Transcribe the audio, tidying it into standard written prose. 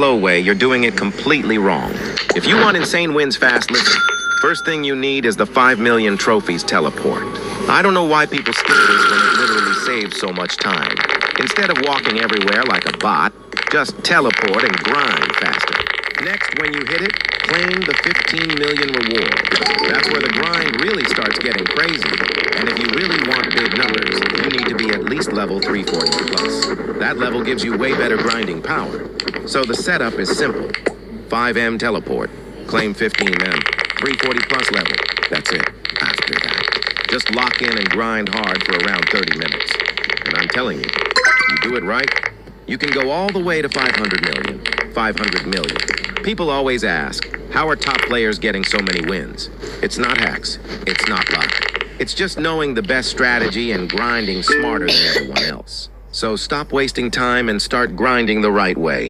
slow way, you're doing it completely wrong. If you want insane wins fast, listen. First thing you need is the 5 million trophies teleport. I don't know why people skip this when it literally saves so much time. Instead of walking everywhere like a bot, just teleport and grind faster. Next, when you hit it, claim the 15 million reward. That's where the grind really starts getting crazy. And if you really want big numbers, you need to be at least level 340 plus. That level gives you way better grinding power. So the setup is simple. 5M teleport, claim 15M, 340 plus level. That's it. After that, just lock in and grind hard for around 30 minutes. And I'm telling you, you do it right, you can go all the way to 500 million. 500 million. People always ask, how are top players getting so many wins? It's not hacks. It's not luck. It's just knowing the best strategy and grinding smarter than everyone else. So stop wasting time and start grinding the right way.